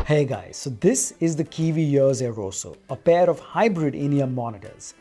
Hey guys, so this is the Kiwi Airoso, a pair of hybrid IEM monitors.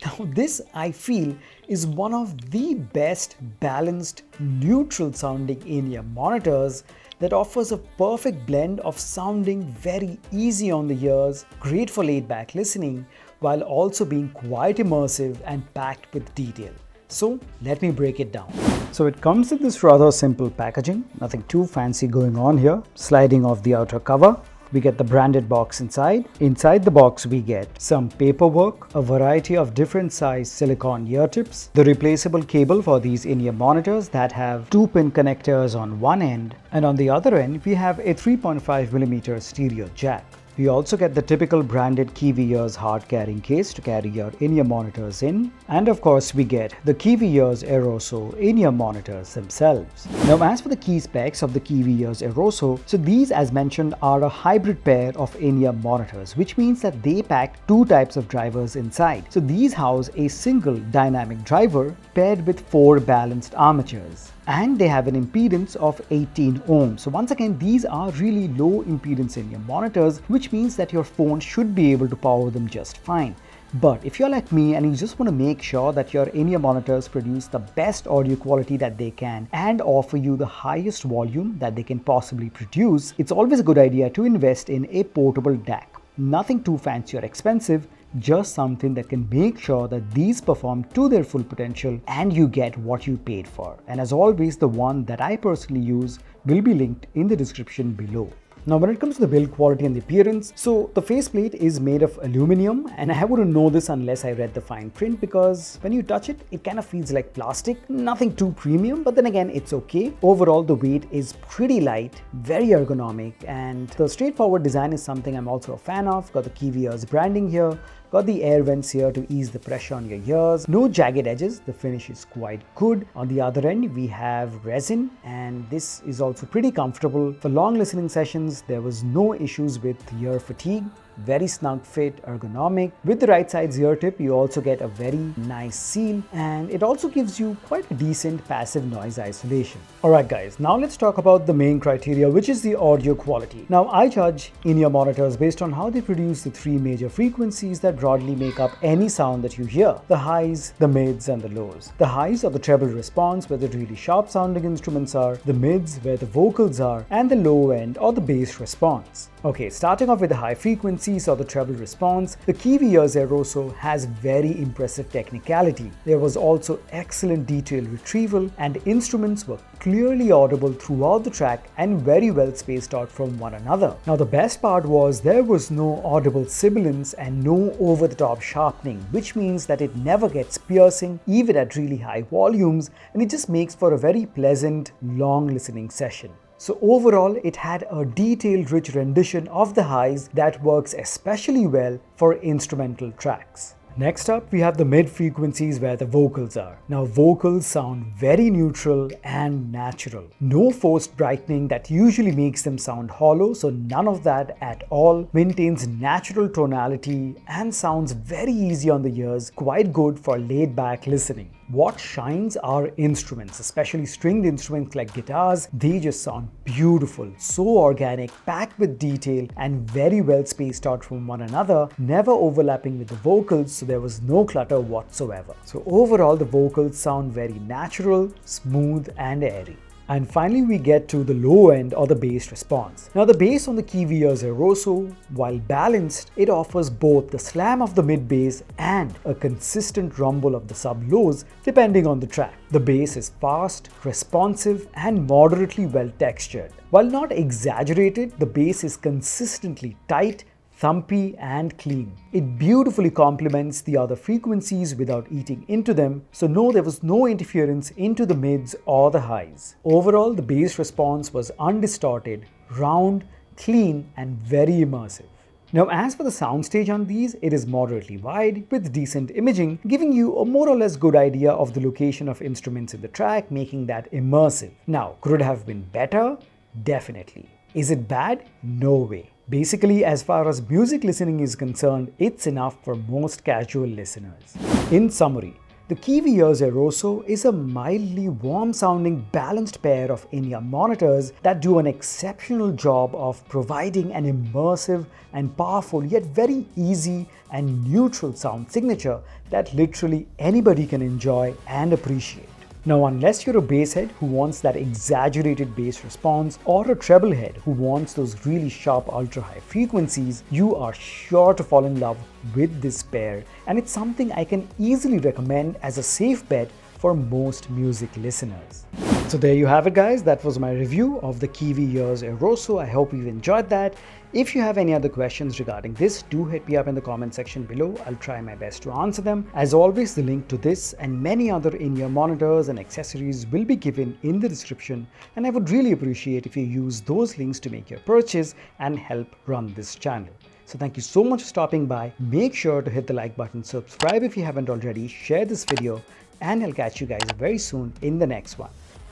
Now this I feel is one of the best balanced neutral sounding IEM monitors that offers a perfect blend of sounding very easy on the ears, great for laid back listening, while also being quite immersive and packed with detail. So let me break it down. So it comes in this rather simple packaging, nothing too fancy going on here. Sliding off the outer cover, we get the branded box inside. Inside the box we get some paperwork, a variety of different size silicone ear tips, the replaceable cable for these in-ear monitors that have 2-pin connectors on one end, and on the other end we have a 3.5mm stereo jack. We also get the typical branded Kiwi ears hard carrying case to carry your in-ear monitors in, and of course we get the Kiwi ears Airoso in-ear monitors themselves. Now as for the key specs of the Kiwi ears Airoso, so these as mentioned are a hybrid pair of in-ear monitors, which means that they pack two types of drivers inside. So these house a single dynamic driver paired with 4 balanced armatures. And they have an impedance of 18 ohms. So once again, these are really low impedance in-ear monitors, which means that your phone should be able to power them just fine. But if you're like me and you just want to make sure that your in-ear monitors produce the best audio quality that they can and offer you the highest volume that they can possibly produce, it's always a good idea to invest in a portable DAC. Nothing too fancy or expensive, just something that can make sure that these perform to their full potential and you get what you paid for. And as always, the one that I personally use will be linked in the description below. Now when it comes to the build quality and the appearance, so the faceplate is made of aluminum, and I wouldn't know this unless I read the fine print, because when you touch it, it kind of feels like plastic. Nothing too premium, but then again, it's okay. Overall, the weight is pretty light, very ergonomic, and the straightforward design is something I'm also a fan of. Got the Kiwi ears branding here. Got the air vents here to ease the pressure on your ears. No jagged edges, the finish is quite good. On the other end, we have resin, and this is also pretty comfortable. For long listening sessions, there was no issues with ear fatigue. Very snug fit, ergonomic. With the right side's ear tip, you also get a very nice seal, and it also gives you quite a decent passive noise isolation. Alright guys, now let's talk about the main criteria, which is the audio quality. Now I judge in-ear monitors based on how they produce the 3 major frequencies that broadly make up any sound that you hear: the highs, the mids, and the lows. The highs are the treble response, where the really sharp sounding instruments are, the mids where the vocals are, and the low end or the bass response. Okay, starting off with the high frequencies or the treble response, the Kiwi ears Airoso has very impressive technicality. There was also excellent detail retrieval, and instruments were clearly audible throughout the track and very well spaced out from one another. Now the best part was there was no audible sibilance and no over-the-top sharpening, which means that it never gets piercing even at really high volumes, and it just makes for a very pleasant, long listening session. So overall, it had a detailed, rich rendition of the highs that works especially well for instrumental tracks. Next up, we have the mid frequencies where the vocals are. Now vocals sound very neutral and natural. No forced brightening that usually makes them sound hollow, so none of that at all. Maintains natural tonality and sounds very easy on the ears, quite good for laid back listening. What shines are instruments, especially stringed instruments like guitars. They just sound beautiful, so organic, packed with detail, and very well spaced out from one another, never overlapping with the vocals, so there was no clutter whatsoever. So overall, the vocals sound very natural, smooth, and airy. And finally, we get to the low end or the bass response. Now the bass on the Kiwi ears Airoso, while balanced, it offers both the slam of the mid bass and a consistent rumble of the sub lows depending on the track. The bass is fast, responsive, and moderately well textured. While not exaggerated, the bass is consistently tight, thumpy, and clean. It beautifully complements the other frequencies without eating into them, so no, there was no interference into the mids or the highs. Overall, the bass response was undistorted, round, clean, and very immersive. Now as for the soundstage on these, it is moderately wide with decent imaging, giving you a more or less good idea of the location of instruments in the track, making that immersive. Now, could it have been better? Definitely. Is it bad? No way. Basically, as far as music listening is concerned, it's enough for most casual listeners. In summary, The Kiwi Airoso is a mildly warm-sounding balanced pair of in-ear monitors that do an exceptional job of providing an immersive and powerful yet very easy and neutral sound signature that literally anybody can enjoy and appreciate. Now, unless you're a bass head who wants that exaggerated bass response or a treble head who wants those really sharp ultra-high frequencies, you are sure to fall in love with this pair, and it's something I can easily recommend as a safe bet for most music listeners. So there you have it, guys. That was my review of the Kiwi Airoso. I hope you enjoyed that. If you have any other questions regarding this, do hit me up in the comment section below. I'll try my best to answer them. As always, the link to this and many other in-ear monitors and accessories will be given in the description, and I would really appreciate if you use those links to make your purchase and help run this channel. So thank you so much for stopping by. Make sure to hit the like button, subscribe if you haven't already, share this video, and I'll catch you guys very soon in the next one.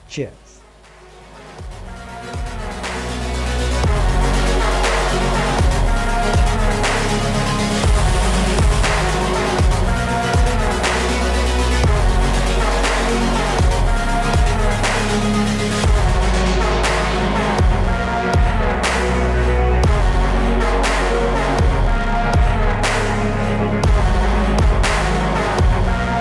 Cheers.